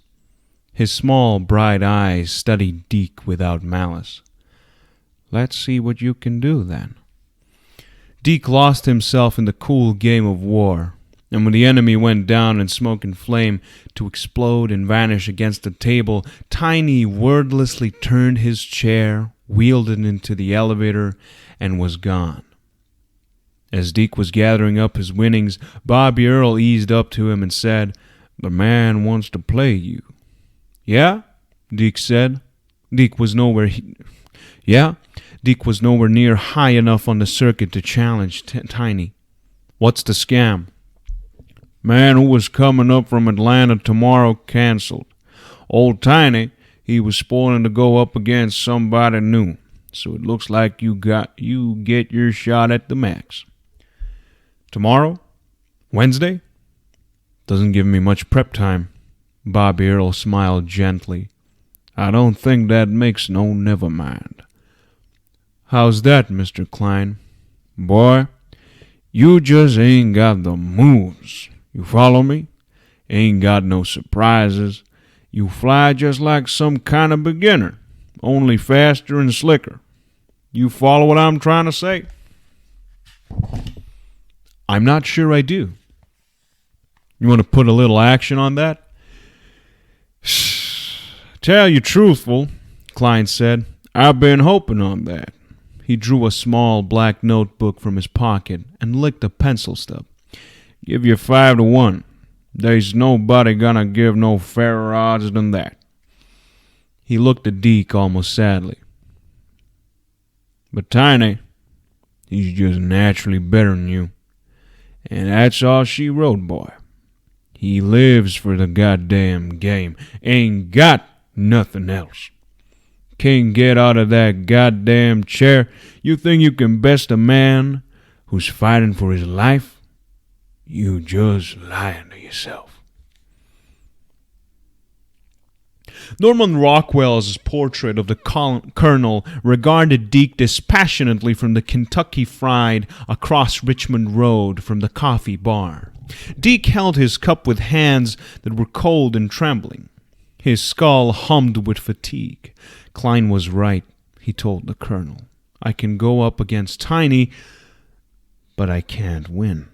His small, bright eyes studied Deke without malice. "Let's see what you can do, then." Deke lost himself in the cool game of war, and when the enemy went down in smoke and flame to explode and vanish against the table, Tiny wordlessly turned his chair, wheeled it into the elevator, and was gone. As Deke was gathering up his winnings, Bobby Earl eased up to him and said, "The man wants to play you." "Yeah?" Deke said. Deke was nowhere near high enough on the circuit to challenge Tiny. "What's the scam?" "Man who was coming up from Atlanta tomorrow canceled. Old Tiny, he was spoiling to go up against somebody new, so it looks like you get your shot at the max." "Tomorrow? Wednesday?" "Doesn't give me much prep time." Bobby Earl smiled gently. "I don't think that makes no never mind." "How's that, Mr. Klein?" "Boy, you just ain't got the moves. You follow me? Ain't got no surprises. You fly just like some kind of beginner, only faster and slicker. You follow what I'm trying to say?" "I'm not sure I do." "You want to put a little action on that?" "Tell you truthful," Klein said, "I've been hoping on that." He drew a small black notebook from his pocket and licked a pencil stub. "Give you 5 to 1. There's nobody gonna give no fairer odds than that." He looked at Deke almost sadly. "But Tiny, he's just naturally better than you. And that's all she wrote, boy. He lives for the goddamn game. Ain't got nothing else. Can't get out of that goddamn chair. You think you can best a man who's fighting for his life? You just lying to yourself." Norman Rockwell's portrait of the colonel regarded Deke dispassionately from the Kentucky Fried across Richmond Road from the coffee bar. Deke held his cup with hands that were cold and trembling. His skull hummed with fatigue. Klein was right, he told the colonel. "I can go up against Tiny, but I can't win."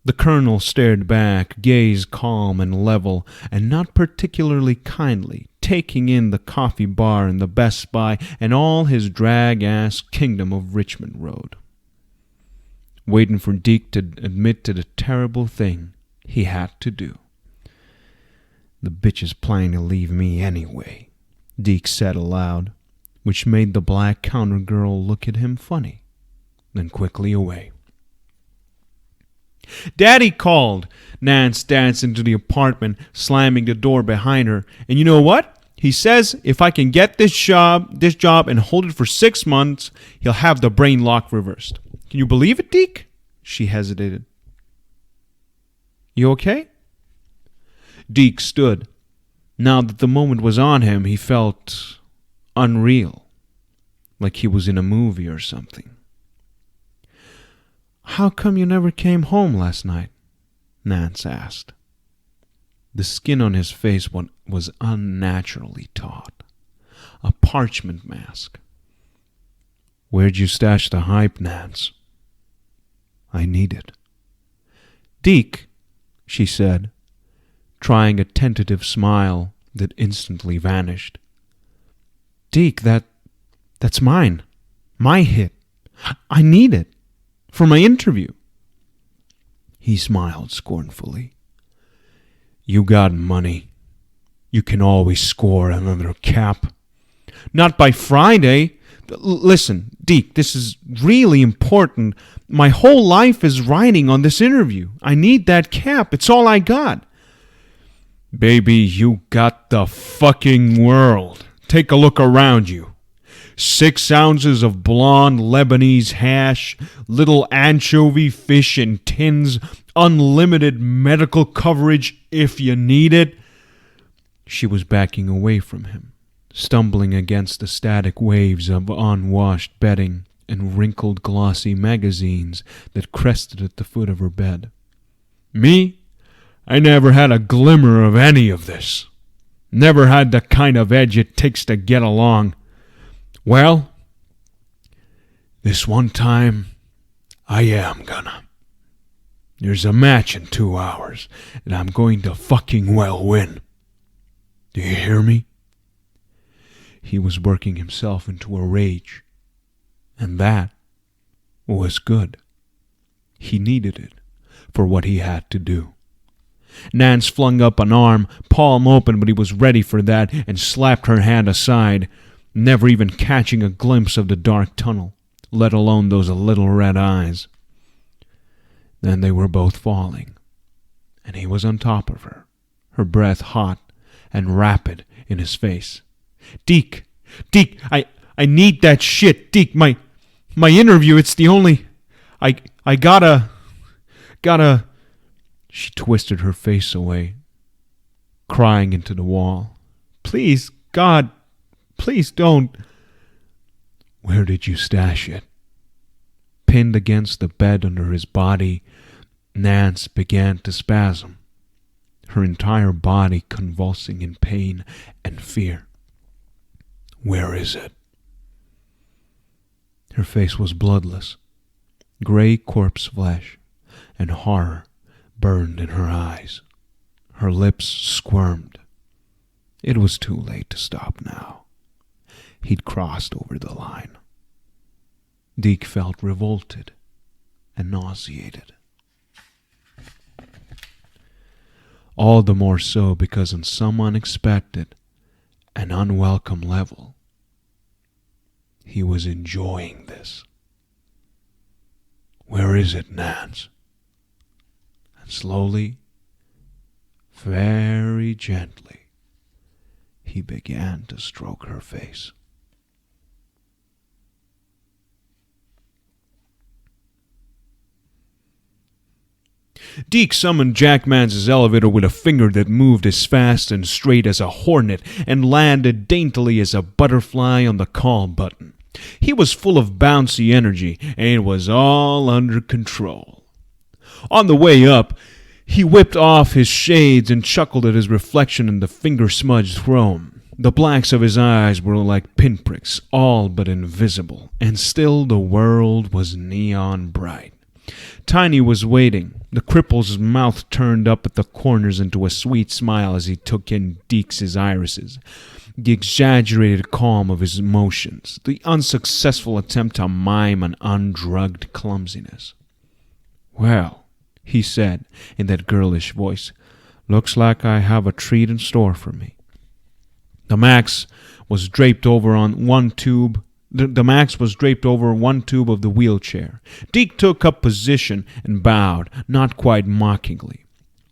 The colonel stared back, gaze calm and level, and not particularly kindly, taking in the coffee bar and the Best Buy and all his drag-ass kingdom of Richmond Road. Waiting for Deke to admit to the terrible thing he had to do. "The bitch is planning to leave me anyway," Deke said aloud, which made the black counter girl look at him funny, then quickly away. "Daddy called." Nance danced into the apartment, slamming the door behind her. "And you know what? He says if I can get this job and hold it for 6 months, he'll have the brain lock reversed. Can you believe it, Deke?" She hesitated. "You okay?" Deke stood. Now that the moment was on him, he felt unreal, like he was in a movie or something. "How come you never came home last night?" Nance asked. The skin on his face was unnaturally taut, a parchment mask. "Where'd you stash the hype, Nance?" "I need it." "Deke," she said, trying a tentative smile that instantly vanished. "Deke, that's mine. My hit. I need it. For my interview." He smiled scornfully. "You got money. You can always score another cap." "Not by Friday. Listen, Deke, this is really important. My whole life is riding on this interview. I need that cap. It's all I got." "Baby, you got the fucking world. Take a look around you. 6 ounces of blonde Lebanese hash, little anchovy fish in tins, unlimited medical coverage if you need it." She was backing away from him, stumbling against the static waves of unwashed bedding and wrinkled glossy magazines that crested at the foot of her bed. "Me? I never had a glimmer of any of this. Never had the kind of edge it takes to get along. Well, this one time, I am gonna. There's a match in 2 hours, and I'm going to fucking well win. Do you hear me?" He was working himself into a rage, and that was good. He needed it for what he had to do. Nance flung up an arm, palm open, but he was ready for that, and slapped her hand aside, never even catching a glimpse of the dark tunnel, let alone those little red eyes. Then they were both falling, and he was on top of her, her breath hot and rapid in his face. Deke, I need that shit, Deke, my interview, it's the only, I gotta. She twisted her face away, crying into the wall. "Please, God, please don't." "Where did you stash it?" Pinned against the bed under his body, Nance began to spasm, her entire body convulsing in pain and fear. "Where is it?" Her face was bloodless, gray corpse flesh, and horror burned in her eyes. Her lips squirmed. It was too late to stop now. He'd crossed over the line. Deke felt revolted and nauseated. All the more so because on some unexpected and unwelcome level, he was enjoying this. "Where is it, Nance?" And slowly, very gently, he began to stroke her face. Deke summoned Jack Mance's elevator with a finger that moved as fast and straight as a hornet and landed daintily as a butterfly on the call button. He was full of bouncy energy, and it was all under control. On the way up, he whipped off his shades and chuckled at his reflection in the finger-smudged throne. The blacks of his eyes were like pinpricks, all but invisible, and still the world was neon bright. Tiny was waiting, the cripple's mouth turned up at the corners into a sweet smile as he took in Deke's irises, the exaggerated calm of his emotions, the unsuccessful attempt to mime an undrugged clumsiness. "Well," he said in that girlish voice, "looks like I have a treat in store for me." The Max was draped over one tube of the wheelchair. Deke took up position and bowed, not quite mockingly.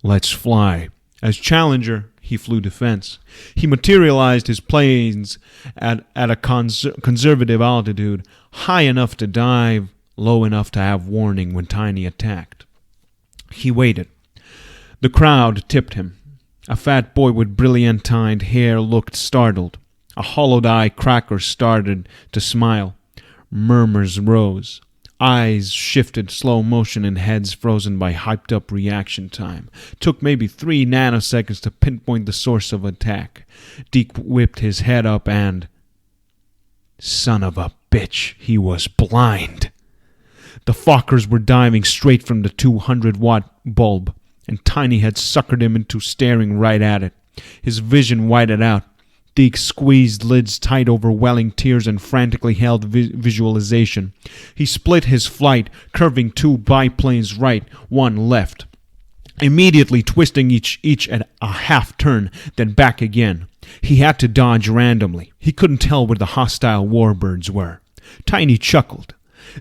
"Let's fly." As Challenger, he flew defense. He materialized his planes at a conservative altitude, high enough to dive, low enough to have warning when Tiny attacked. He waited. The crowd tipped him. A fat boy with brilliantine hair looked startled. A hollowed-eye cracker started to smile. Murmurs rose. Eyes shifted slow motion and heads frozen by hyped-up reaction time. Took maybe 3 nanoseconds to pinpoint the source of attack. Deke whipped his head up and... Son of a bitch, he was blind. The Fokkers were diving straight from the 200-watt bulb, and Tiny had suckered him into staring right at it. His vision whited out. Deke squeezed lids tight over welling tears and frantically held visualization. He split his flight, curving 2 biplanes right, 1 left, immediately twisting each at a half turn, then back again. He had to dodge randomly. He couldn't tell where the hostile warbirds were. Tiny chuckled.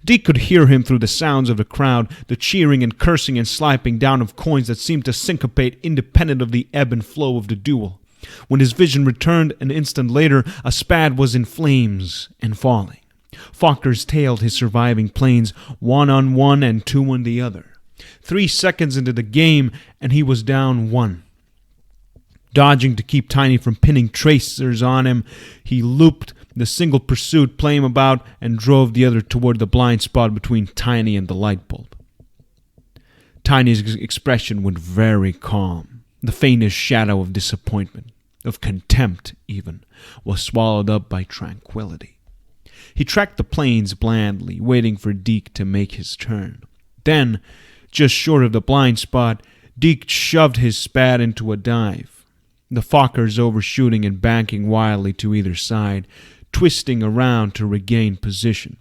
Deke could hear him through the sounds of the crowd, the cheering and cursing and slapping down of coins that seemed to syncopate independent of the ebb and flow of the duel. When his vision returned an instant later, a Spad was in flames and falling. Fokkers tailed his surviving planes, 1 on one and 2 on the other. 3 seconds into the game, and he was down 1. Dodging to keep Tiny from pinning tracers on him, he looped the single pursuit plane about and drove the other toward the blind spot between Tiny and the light bulb. Tiny's expression went very calm. The faintest shadow of disappointment, of contempt even, was swallowed up by tranquility. He tracked the planes blandly, waiting for Deke to make his turn. Then, just short of the blind spot, Deke shoved his Spad into a dive. The Fokkers overshooting and banking wildly to either side, twisting around to regain position.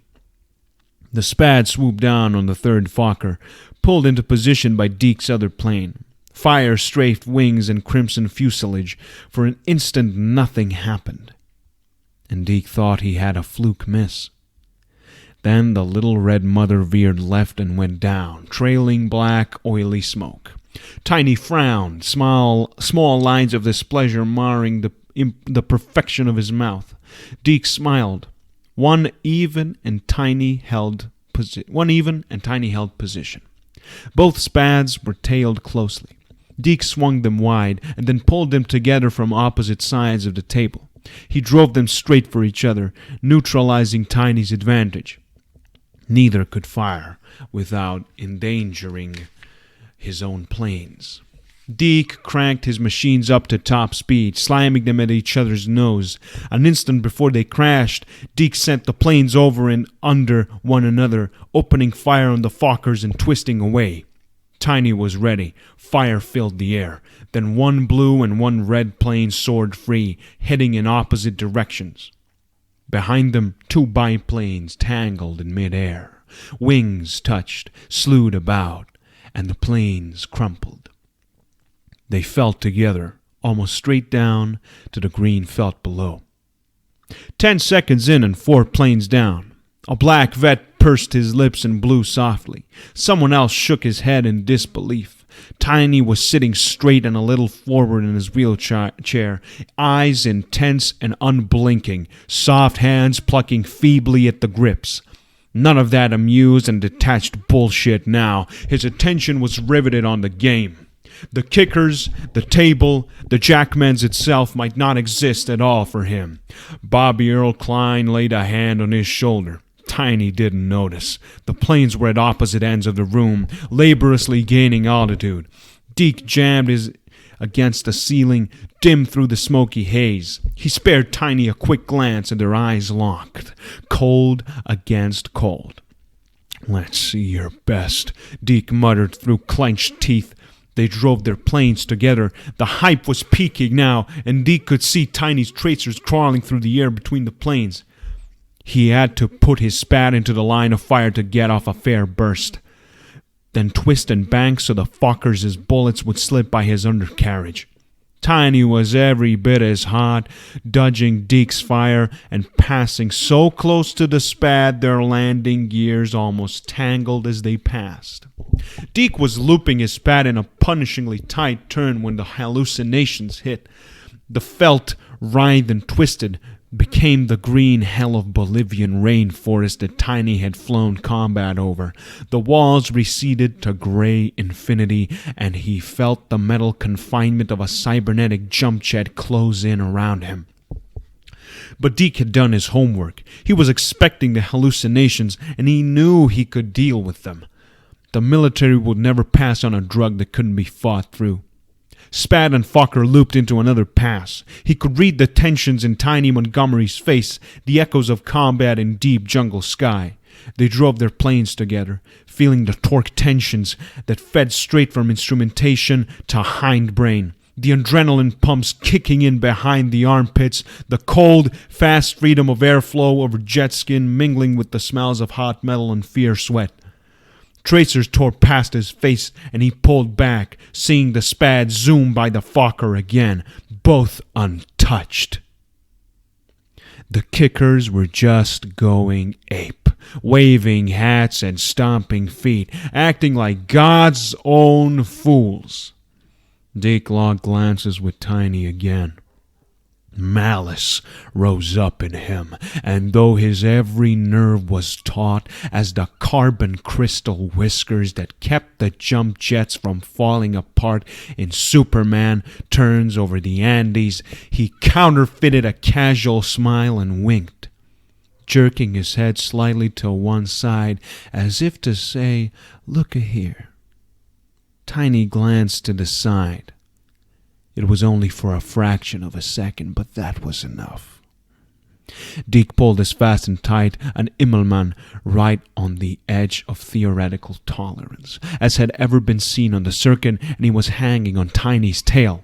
The Spad swooped down on the 3rd Fokker, pulled into position by Deke's other plane. Fire strafed wings and crimson fuselage. For an instant nothing happened, and Deke thought he had a fluke miss. Then the little red mother veered left and went down, trailing black, oily smoke. Tiny frowned, small lines of displeasure marring the perfection of his mouth. Deke smiled. One even and Tiny held position. Both Spads were tailed closely. Deke swung them wide and then pulled them together from opposite sides of the table. He drove them straight for each other, neutralizing Tiny's advantage. Neither could fire without endangering his own planes. Deke cranked his machines up to top speed, slamming them at each other's nose. An instant before they crashed, Deke sent the planes over and under one another, opening fire on the Fokkers and twisting away. Tiny was ready. Fire filled the air. Then 1 blue and 1 red plane soared free, heading in opposite directions. Behind them, 2 biplanes tangled in mid-air. Wings touched, slewed about, and the planes crumpled. They fell together, almost straight down to the green felt below. 10 seconds in and 4 planes down. A black vet pursed his lips and blew softly. Someone else shook his head in disbelief. Tiny was sitting straight and a little forward in his wheelchair, eyes intense and unblinking, soft hands plucking feebly at the grips. None of that amused and detached bullshit now. His attention was riveted on the game. The kickers, the table, the jackmans itself might not exist at all for him. Bobby Earl Klein laid a hand on his shoulder. Tiny didn't notice. The planes were at opposite ends of the room, laboriously gaining altitude. Deke jammed his against the ceiling, dim through the smoky haze. He spared Tiny a quick glance, and their eyes locked, cold against cold. "Let's see your best," Deke muttered through clenched teeth. They drove their planes together. The hype was peaking now, and Deke could see Tiny's tracers crawling through the air between the planes. He had to put his Spad into the line of fire to get off a fair burst, then twist and bank so the Fokkers' bullets would slip by his undercarriage. Tiny was every bit as hot, dodging Deke's fire and passing so close to the Spad their landing gears almost tangled as they passed. Deke was looping his Spad in a punishingly tight turn when the hallucinations hit. The felt writhed and twisted, became the green hell of Bolivian rainforest that Tiny had flown combat over. The walls receded to gray infinity, and he felt the metal confinement of a cybernetic jump jet close in around him. But Deke had done his homework. He was expecting the hallucinations, and he knew he could deal with them. The military would never pass on a drug that couldn't be fought through. Spad and Fokker looped into another pass. He could read the tensions in Tiny Montgomery's face, the echoes of combat in deep jungle sky. They drove their planes together, feeling the torque tensions that fed straight from instrumentation to hindbrain. The adrenaline pumps kicking in behind the armpits, the cold, fast freedom of airflow over jet skin mingling with the smells of hot metal and fierce sweat. Tracers tore past his face, and he pulled back, seeing the Spad zoom by the Fokker again, both untouched. The kickers were just going ape, waving hats and stomping feet, acting like God's own fools. Deke locked glances with Tiny again. Malice rose up in him, and though his every nerve was taut as the carbon crystal whiskers that kept the jump jets from falling apart in Superman turns over the Andes, he counterfeited a casual smile and winked, jerking his head slightly to one side as if to say, "Look-a-here." Tiny glanced to the side. It was only for a fraction of a second, but that was enough. Deke pulled as fast and tight an Immelmann right on the edge of theoretical tolerance as had ever been seen on the circuit, and he was hanging on Tiny's tail.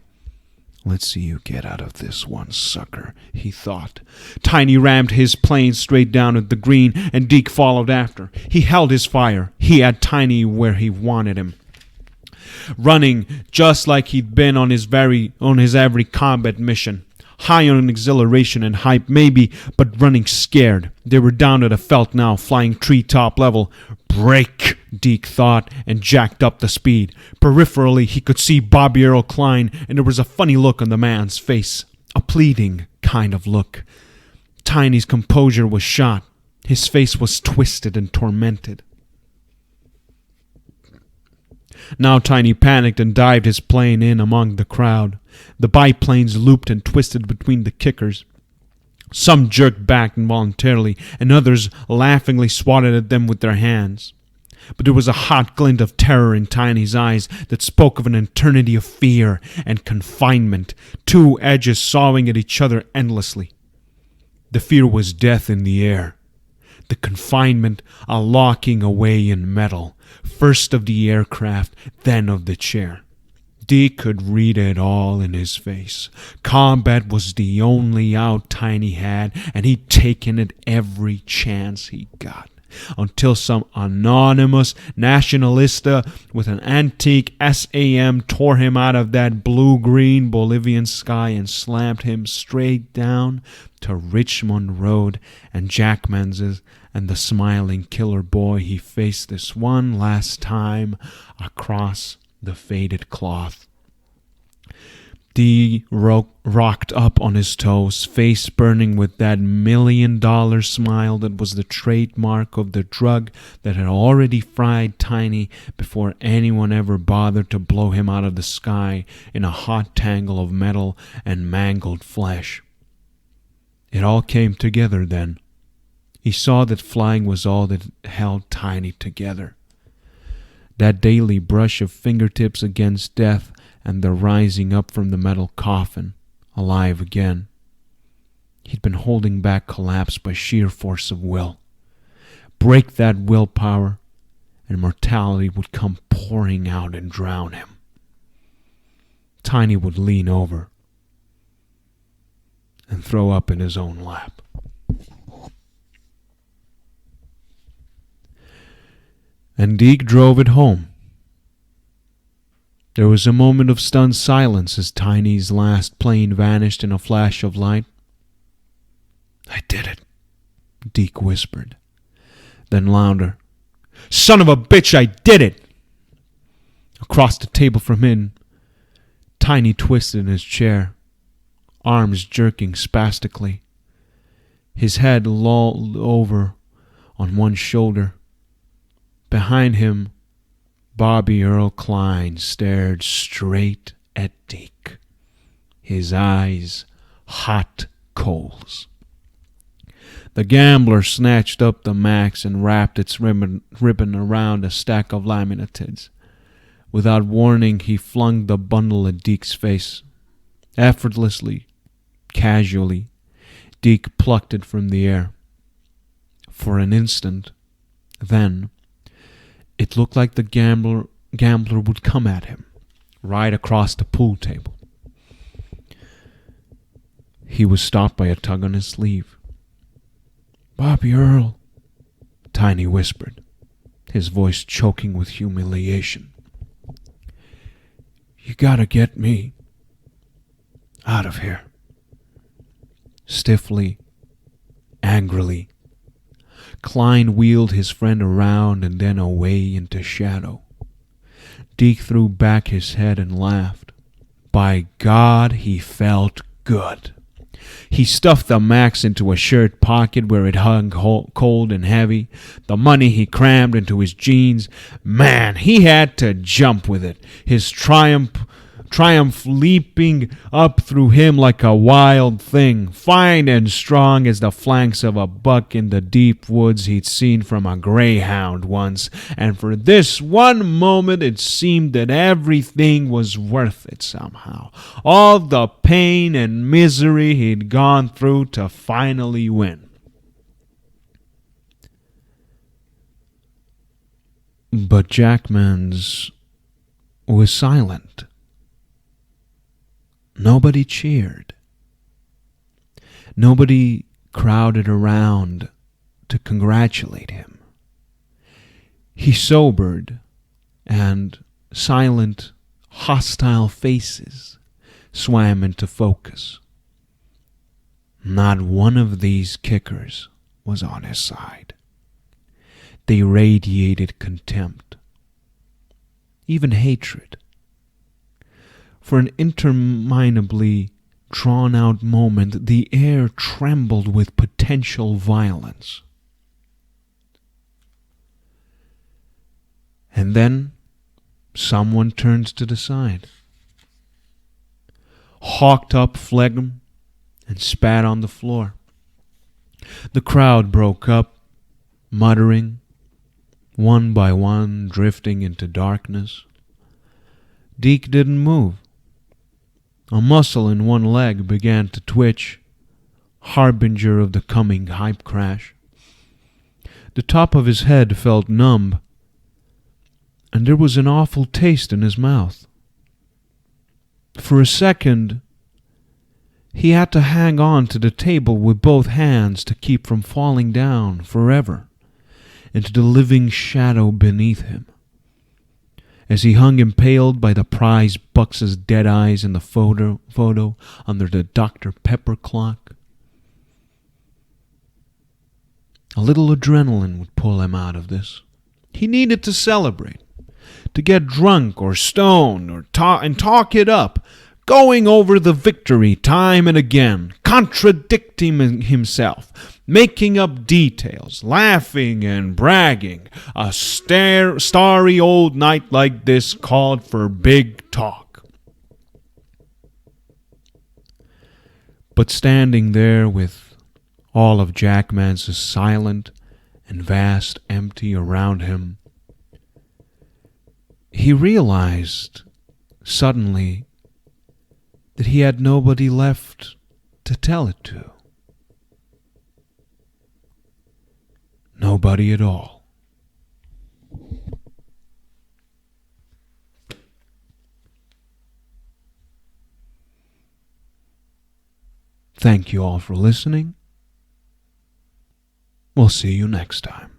"Let's see you get out of this one, sucker," he thought. Tiny rammed his plane straight down at the green, and Deke followed after. He held his fire. He had Tiny where he wanted him, running just like he'd been on his every combat mission. High on exhilaration and hype maybe, but running scared. They were down at a felt now, flying treetop level. Brake, Deke thought, and jacked up the speed. Peripherally, he could see Bobby Earl Klein, and there was a funny look on the man's face. A pleading kind of look. Tiny's composure was shot. His face was twisted and tormented. Now Tiny panicked and dived his plane in among the crowd. The biplanes looped and twisted between the kickers. Some jerked back involuntarily, and others laughingly swatted at them with their hands. But there was a hot glint of terror in Tiny's eyes that spoke of an eternity of fear and confinement, two edges sawing at each other endlessly. The fear was death in the air. The confinement, a locking away in metal, first of the aircraft, then of the chair. Deke could read it all in his face. Combat was the only out Tiny had, and he'd taken it every chance he got, until some anonymous nationalista with an antique SAM tore him out of that blue-green Bolivian sky and slammed him straight down to Richmond Road and Jackman's and the smiling killer boy he faced this one last time across the faded cloth. Dee rocked up on his toes, face burning with that $1 million smile that was the trademark of the drug that had already fried Tiny before anyone ever bothered to blow him out of the sky in a hot tangle of metal and mangled flesh. It all came together then. He saw that flying was all that held Tiny together. That daily brush of fingertips against death and the rising up from the metal coffin, alive again. He'd been holding back collapse by sheer force of will. Break that willpower, and mortality would come pouring out and drown him. Tiny would lean over and throw up in his own lap. And Deke drove it home. There was a moment of stunned silence as Tiny's last plane vanished in a flash of light. "I did it," Deke whispered. Then louder, "Son of a bitch, I did it!" Across the table from him, Tiny twisted in his chair, arms jerking spastically. his head lolled over on one shoulder. Behind him, Bobby Earl Klein stared straight at Deke, his eyes hot coals. The gambler snatched up the max and wrapped its ribbon around a stack of laminatids. Without warning, he flung the bundle at Deke's face. Effortlessly, casually, Deke plucked it from the air. For an instant, then, it looked like the gambler would come at him, right across the pool table. He was stopped by a tug on his sleeve. "Bobby Earl," Tiny whispered, his voice choking with humiliation. "You gotta get me out of here." Stiffly, angrily, Klein wheeled his friend around and then away into shadow. Deke threw back his head and laughed. By God, he felt good. He stuffed the max into a shirt pocket where it hung cold and heavy. The money he crammed into his jeans. Man, he had to jump with it. His triumph leaping up through him like a wild thing, fine and strong as the flanks of a buck in the deep woods he'd seen from a greyhound once, and for this one moment it seemed that everything was worth it somehow. All the pain and misery he'd gone through to finally win. But Jackman's was silent. Nobody cheered. Nobody crowded around to congratulate him. He sobered, and silent, hostile faces swam into focus. Not one of these kickers was on his side. They radiated contempt, even hatred. For an interminably drawn-out moment, the air trembled with potential violence. And then someone turns to the side, hawked up phlegm, and spat on the floor. The crowd broke up, muttering, one by one drifting into darkness. Deke didn't move. A muscle in one leg began to twitch, harbinger of the coming hype crash. The top of his head felt numb, and there was an awful taste in his mouth. For a second, he had to hang on to the table with both hands to keep from falling down forever into the living shadow beneath him. As he hung impaled by the prize Bucks's dead eyes in the photo under the Dr. Pepper clock, a little adrenaline would pull him out of this. He needed to celebrate, to get drunk or stoned or talk it up, going over the victory time and again, contradicting himself, making up details, laughing and bragging. A starry old night like this called for big talk. But standing there with all of Jackman's silent and vast empty around him, he realized suddenly that he had nobody left to tell it to. Nobody at all. Thank you all for listening. We'll see you next time.